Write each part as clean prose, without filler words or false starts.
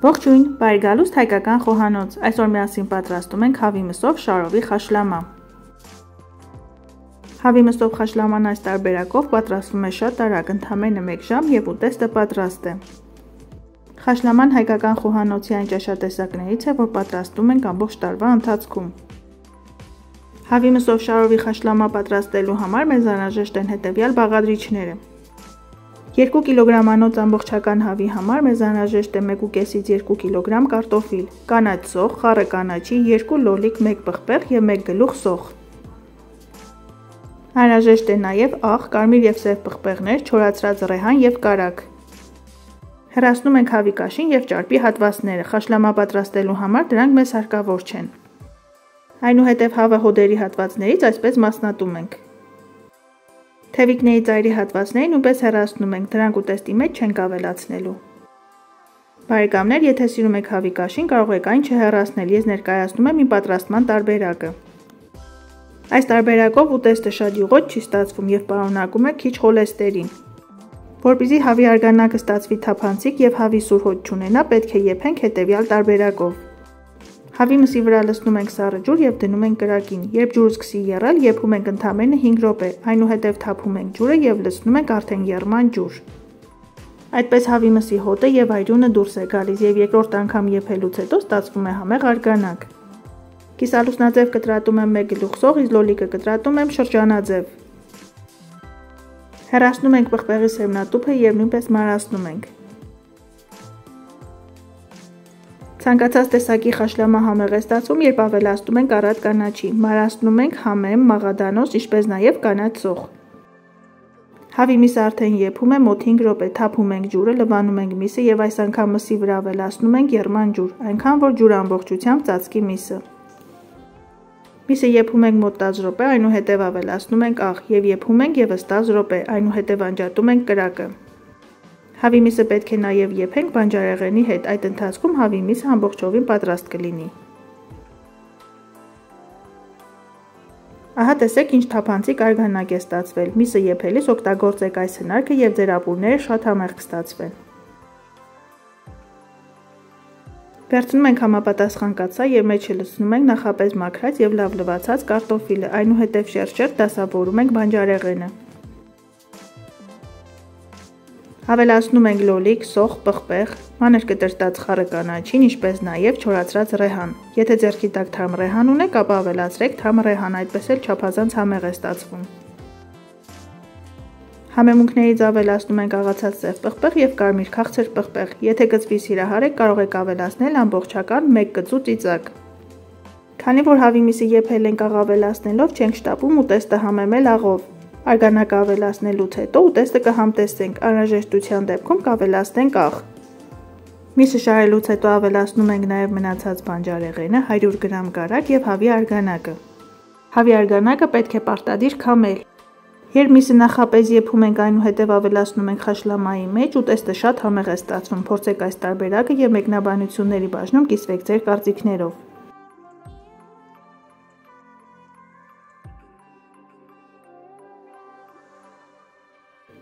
Ողջույն, բարի գալուստ հայկական խոհանոց, այսօր միասին պատրաստում ենք հավի մսով շարովի խաշլամա։ Հավի մսով խաշլաման այս տարբերակով պատրաստվում է շատ արագ, ընդամենը 1 ժամ և ուտեստը պատրաստ է։ Խաշլաման հայկական խոհանոցի այն ճաշատեսակներից է, որ պատրաստում ենք ամբողջ տարվա ընթացքում։ Հավի մսով շարովի խաշլամա պատրաստելու համար մեզ անհրաժեշտ են հետևյալ բաղադրիչները։ 2 կիլոգրամանոց ամբողջական հավի համար մեզ անհրաժեշտ է 1,5-ից 2 կիլոգրամ կարտոֆիլ, կանաչ սոխ, խառը կանաչի, 2 լոլիկ, 1 պղպեղ և 1 գլուխ սոխ։ Անհրաժեշտ է նաև աղ, կարմիր և սև պղպեղներ, չորացրած ռեհան և կարագ։ Հեռացնում ենք հավի կաշին և ճարպի հատվածները, խաշլամա պատրաստելու համար դրանք մեզ հարկավոր չեն։ Այնուհետև հավը հոդերի հատվածներից այսպես մասնատում ենք։ Թևիկների ծայրի հատվածներին նույնպես հեռացնում ենք, դրանք ուտեստի մեջ չենք ավելացնելու։ Բարեկամներ, եթե սիրում եք հավի կաշին, կարող եք այն չհեռացնել, ես ներկայացնում եմ իմ պատրաստման տարբերակը։ Այս տարբերակով ուտեստը շատ յուղոտ չի ստացվում և պարունակում է քիչ խոլեստերին։ Որպեսզի հավի արգանակը ստացվի թափանցիկ և հավի սուր հոտ չունենա, պետք է եփենք հետևյալ տարբերակով։ Հավի մսի վրա լցնում ենք սառը ջուր և դնում ենք կրակին, երբ ջուրը սկսի եռալ, եփում ենք ընդամենը 5 րոպե, այնուհետև թափում ենք ջուրը և լցնում ենք արդեն եռման ջուր։ Այդպես հավի մսի հոտը և այրյունը դուրս է գալիս և երկրորդ անգամ եփելուց հետո ստացվում է համեղ արգանակ։ Կիսալուսնաձև կտրատում եմ 1 գլուխ սոխ, իսկ լոլիկը կտրատում եմ շրջանաձև։ Հեռացնում ենք պղպեղի սերմնատուփը և նույնպես մարացնում ենք։ Ցանկացած տեսակի խաշլամա համեղ է ստացվում, երբ ավելացնում ենք առատ կանաչի, մարացնում ենք համեմ, մաղադանոց, ինչպես նաև կանաչ սոխ։ Հավի միսը արդեն եփում է մոտ 5 րոպե, թափում ենք ջուրը, լվանում ենք միսը և այս անգամ մսի վրա ավելացնում ենք եռման ջուր, այնքան որ ջուրը ամբողջությամբ ծածկի միսը։ Միսը եփում ենք մոտ 10 րոպե, այնուհետև ավելացնում ենք աղ և եփում ենք ևս 10 րոպե, այնուհետև անջատում ենք կրակը։ Հավի միսը պետք է նաև եփենք բանջարեղենի հետ, այդ ընթացքում հավի միսը ամբողջովին պատրաստ կլինի։ Ահա տեսեք ինչ թափանցիկ արգանակ է ստացվել, միսը եփելիս օգտագործեք այս հնարքը և ձեր ապուրները շատ համեղ կստացվեն։ Վերցնում ենք համապատասխան կաթսա և մեջը լցնում ենք նախապես մաքրած և լավ լվացած կարտոֆիլը, այնուհետև շերտ-շերտ դասավորում ենք բանջարեղենը։ Ավելացնում ենք լոլիկ, սոխ, պղպեղ, մանր կտրտած խառը կանաչին, ինչպես նաև չորացրած ռեհան։ Եթե ձեռքի տակ թարմ ռեհան ունեք, ապա ավելացրեք թարմ ռեհան, այդպես էլ չափազանց համեղ է ստացվում։ Համեմունքներից ավելացնում ենք աղացած սև պղպեղ և կարմիր քաղցր պղպեղ։ Եթե կծվի սիրահար եք, կարող եք ավելացնել ամբողջական 1 կծու ծիծակ։ Քանի որ հավի միսը եփել ենք աղ ավելացնելով, չենք շտապում ուտեստը համեմել աղով։ Արգանակը ավելացնելուց հետո ուտեստը կհամտեսենք, անհրաժեշտության դեպքում կավելացնենք աղ։ Միսը շարելուց հետո ավելացնում ենք նաև մնացած բանջարեղենը, 100 գրամ կարագ և հավի արգանակը։ Հավի արգանակը պետք է պարտադիր քամել։ Երբ միսը նախապես եփում ենք, այնուհետև ավելացնում ենք խաշլամայի մեջ, ուտեստը շատ համեղ է ստացվում, փորձեք այս տարբերակը և մեկնաբանությունների բաժնում կիսվեք ձեր կարծիքներով։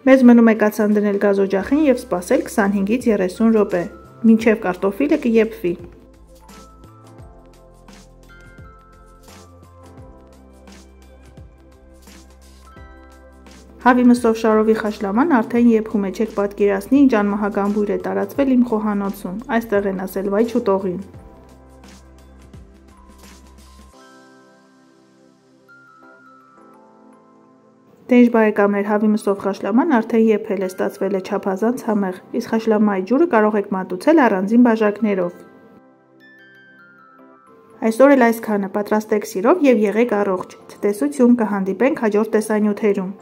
Մեզ մնում է կաթսան դնել գազօջախին և սպասել 25-ից 30 րոպե, մինչև կարտոֆիլը կեփվի։ Հավի մսով շարովի խաշլաման արդեն եփում է, չեք պատկերացնի ինչ անմահական բույր է տարածվել իմ խոհանոցում, այստեղ են ասել վայ չուտողին։ Դե ինչ բարեկամներ, հավի մսով խաշլաման արդեն եփել է, ստացվել է չափազանց համեղ, իսկ խաշլամայի ջուրը կարող եք մատուցել առանձին բաժակներով։ Այսօր էլ այսքանը, պատրաստեք սիրով և եղեք առողջ, ցտեսություն, կհանդիպենք հաջորդ տեսանյութերում։